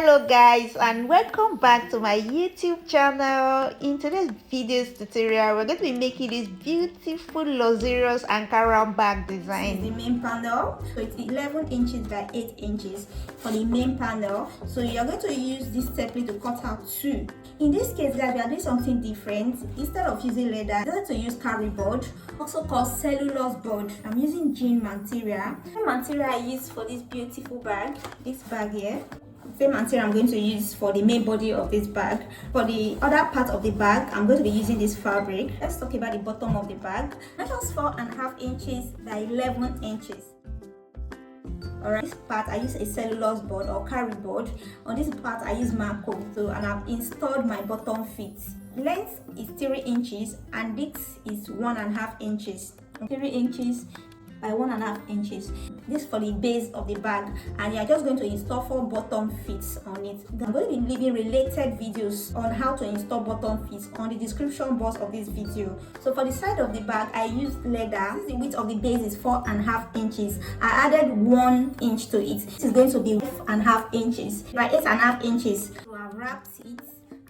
Hello guys, and welcome back to my YouTube channel. In today's videos tutorial, we're going to be making this beautiful luxurious Ankara bag design. This is the main panel, so it's 11 inches by 8 inches for the main panel. So you're going to use this template to cut out 2. In this case, guys, we are doing something different. Instead of using leather, I'm going to use KARIBOARD, also called cellulose board. I'm using jean material. The material I use for this beautiful bag, this bag here. Same material I'm going to use for the main body of this bag. For the other part of the bag, I'm going to be using this fabric. Let's talk about the bottom of the bag. Measures 4.5 inches by 11 inches. Alright, this part I use a cellulose board or KARIBOARD. On this part I use Marco, and I've installed my bottom feet. Length is 3 inches and width is 1.5 inches. 3 inches by 1.5 inches. This for the base of the bag, and you're just going to install 4 bottom feet on it. I'm going to be leaving related videos on how to install bottom feet on the description box of this video. So for the side of the bag, I used leather. Since the width of the base is 4.5 inches, I added 1 inch to it. This is going to be 5.5 inches by 8.5 inches. So I've wrapped it.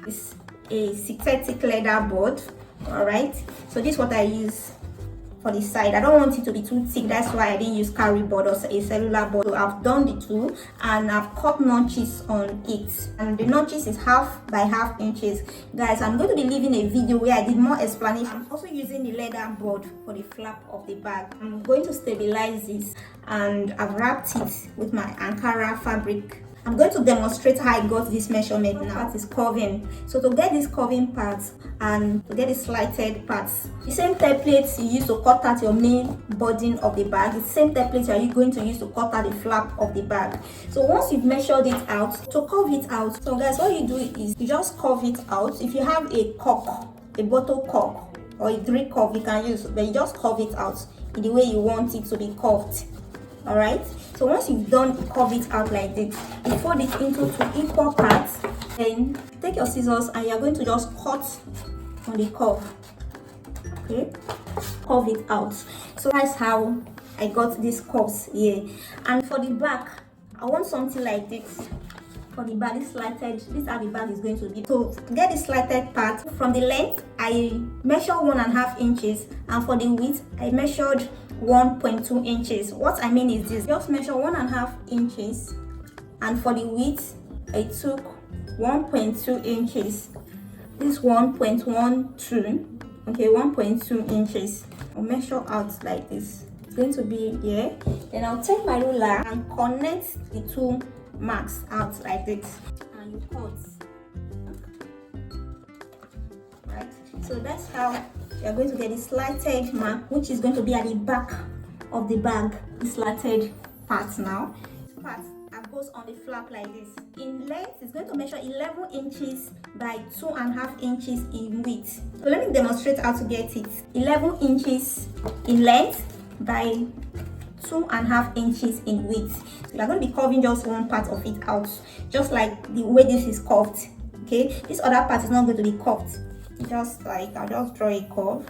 It's a synthetic leather board. Alright, so this is what I use for the side. I don't want it to be too thick, that's why I didn't use KARIBOARD or a cellular board. So I've done the two and I've cut notches on it, and the notches is 1/2 by 1/2 inches. Guys, I'm going to be leaving a video where I did more explanation. I'm also using the leather board for the flap of the bag. I'm going to stabilize this, and I've wrapped it with my Ankara fabric. I'm going to demonstrate how I got this measurement now. That is curving. So to get this curving parts and to get the slighted parts, the same template you use to cut out your main body of the bag, the same template are you going to use to cut out the flap of the bag. So once you've measured it out, to curve it out, so guys, what you do is you just curve it out. If you have a cork, a bottle cork or a drink cup, you can use, but you just curve it out in the way you want it to be curved. Alright, so once you've done curve it out like this, you fold it into 2 equal parts. Then take your scissors and you're going to just cut on the curve. Okay, curve it out. So that's how I got these curves here. And for the back, I want something like this. For the body slighted, this is how the bag is going to be. So to get the slighted part, from the length I measured 1.5 inches, and for the width I measured 1.2 inches. What I mean is this: just measure 1.5 inches, and for the width I took 1.2 inches. This 1.12, okay, 1.2 inches. I'll measure out like this. It's going to be here. Then I'll take my ruler and connect the 2 marks out like this, and you cut. Right, so that's how you're going to get the slighted mark, which is going to be at the back of the bag. The slighted part now. This part goes on the flap like this. In length, it's going to measure 11 inches by 2.5 inches in width. So let me demonstrate how to get it. 11 inches in length by 2.5 inches in width. So you're going to be curving just one part of it out, just like the way this is curved. Okay, this other part is not going to be curved. Just like I'll just draw a curve.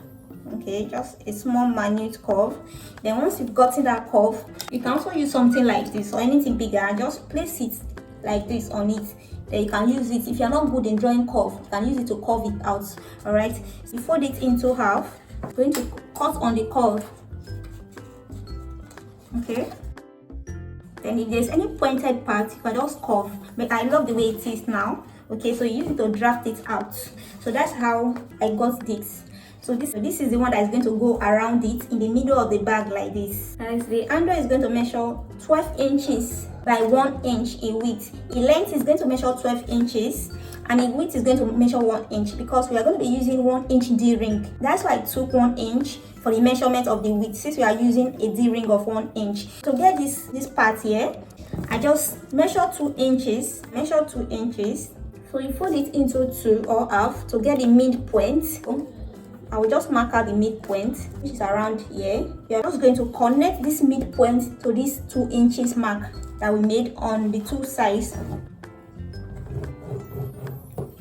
Okay, just a small minute curve. Then once you've gotten that curve, you can also use something like this or anything bigger and just place it like this on it. Then you can use it. If you're not good in drawing curve, you can use it to curve it out. All right, so you fold it into half. I'm going to cut on the curve. Okay, then if there's any pointed part, you can just curve, but I love the way it is now. Okay, so you use it to draft it out. So that's how I got this. So this is the one that is going to go around it in the middle of the bag like this. And the handle is going to measure 12 inches by 1 inch in width. In length is going to measure 12 inches, and in width is going to measure 1 inch, because we are going to be using 1 inch D-ring. That's why I took 1 inch for the measurement of the width, since we are using a D-ring of 1 inch. To get this part here, I just measure 2 inches. Measure 2 inches. So you fold it into 2 or half to get the midpoint. I will just mark out the midpoint, which is around here. We are just going to connect this midpoint to this 2 inches mark that we made on the 2 sides.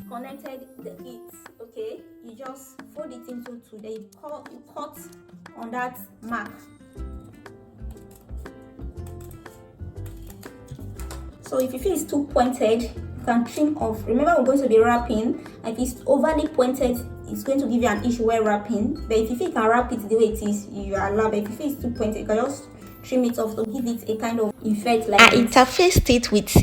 Connected it, okay? You just fold it into 2. Then you cut on that mark. So if you feel it's too pointed, can trim off. Remember, we're going to be wrapping. If it's overly pointed, it's going to give you an issue while wrapping. But if you feel you can wrap it the way it is, you are allowed. But if you feel it's too pointed, you can just trim it off to give it a kind of effect like I interfaced it with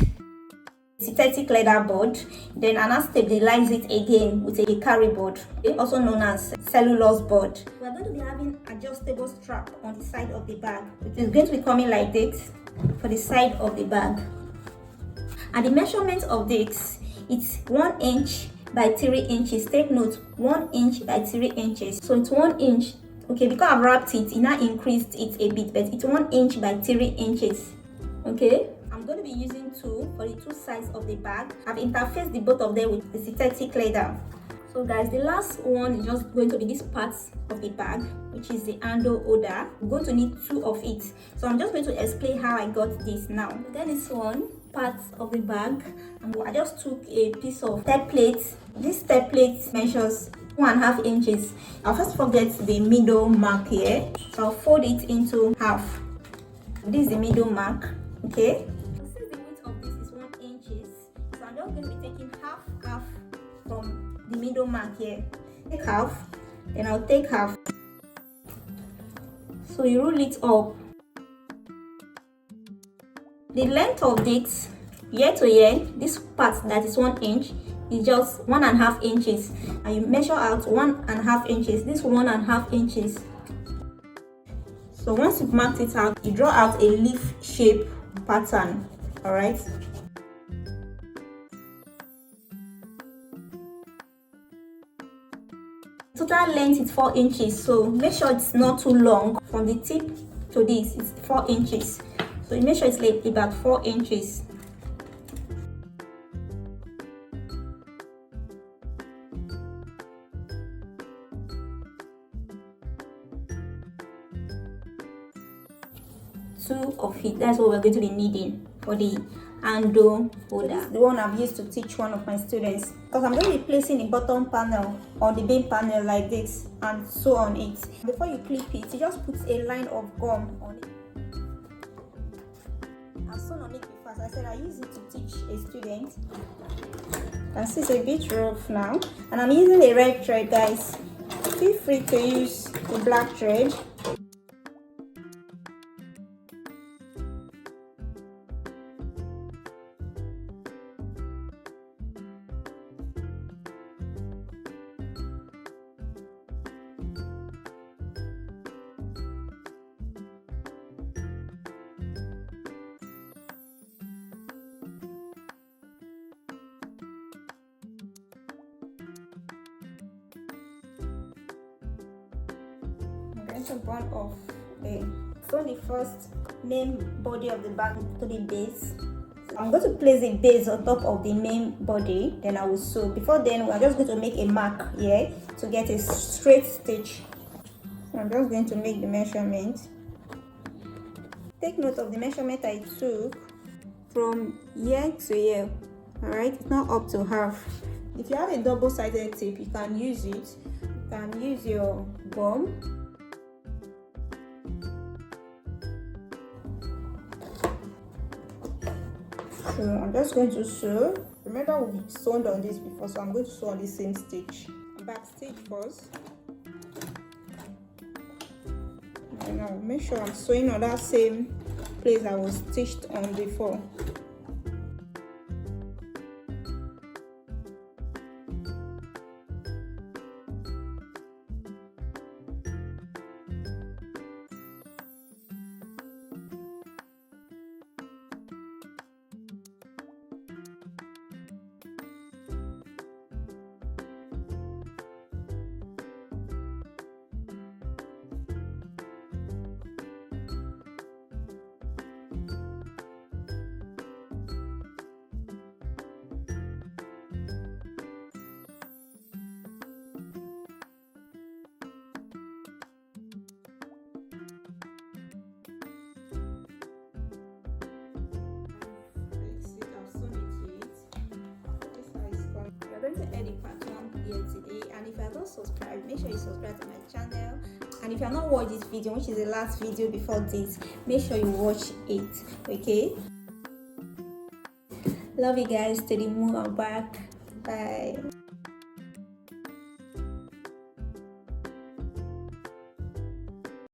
synthetic leather board, then I stabilize it again with a KARIBOARD, also known as cellulose board. We are going to be having adjustable strap on the side of the bag, which is going to be coming like this for the side of the bag. And the measurement of this, it's 1 inch by 3 inches. Take note, 1 inch by 3 inches. So it's 1 inch. Okay, because I've wrapped it, it now increased it a bit, but it's 1 inch by 3 inches. Okay, I'm going to be using two for the two sides of the bag. I've interfaced the both of them with the synthetic leather. So guys, the last one is just going to be this part of the bag, which is the handle holder. I'm going to need 2 of it. So I'm just going to explain how I got this now. Then this one part of the bag, and I just took a piece of template. This template measures 1.5 inches. I'll first forget the middle mark here, so I'll fold it into half. This is the middle mark. Okay, since the width of this is 1 inches, so I'm just going to be taking half from the middle mark here. Take half, then I'll take half. So you roll it up. The length of this year to year, this part that is 1 inch, is just 1.5 inches, and you measure out 1.5 inches. This 1.5 inches. So once you've marked it out, you draw out a leaf shape pattern. All right. Total length is 4 inches, so make sure it's not too long. From the tip to this, it's 4 inches. So you make sure it's like about 4 inches. Two of it, that's what we're going to be needing for the handle holder. This is the one I've used to teach one of my students, because I'm going to be placing the bottom panel on the main panel like this and sew on it. Before you clip it, you just put a line of gum on it. I've sewn on it before, as I said, I use it to teach a student. You can see it's a bit rough now, and I'm using a red thread, guys. Feel free to use the black thread. To burn off from the first main body of the bag to the base. So I'm going to place the base on top of the main body, then I will sew. Before then, we're just going to make a mark here to get a straight stitch. So I'm just going to make the measurement. Take note of the measurement I took from here to here. All right, it's not up to half. If you have a double-sided tape, you can use it. You can use your gum. So I'm just going to sew. Remember, we've sewn on this before, so I'm going to sew on the same stitch. Back stitch first. And I'll make sure I'm sewing on that same place I was stitched on before. We're going to end the part 1 here today, and if you are not subscribed, make sure you subscribe to my channel. And if you have not watched this video, which is the last video before this, make sure you watch it. Okay, Love you guys to the moon and back. Bye.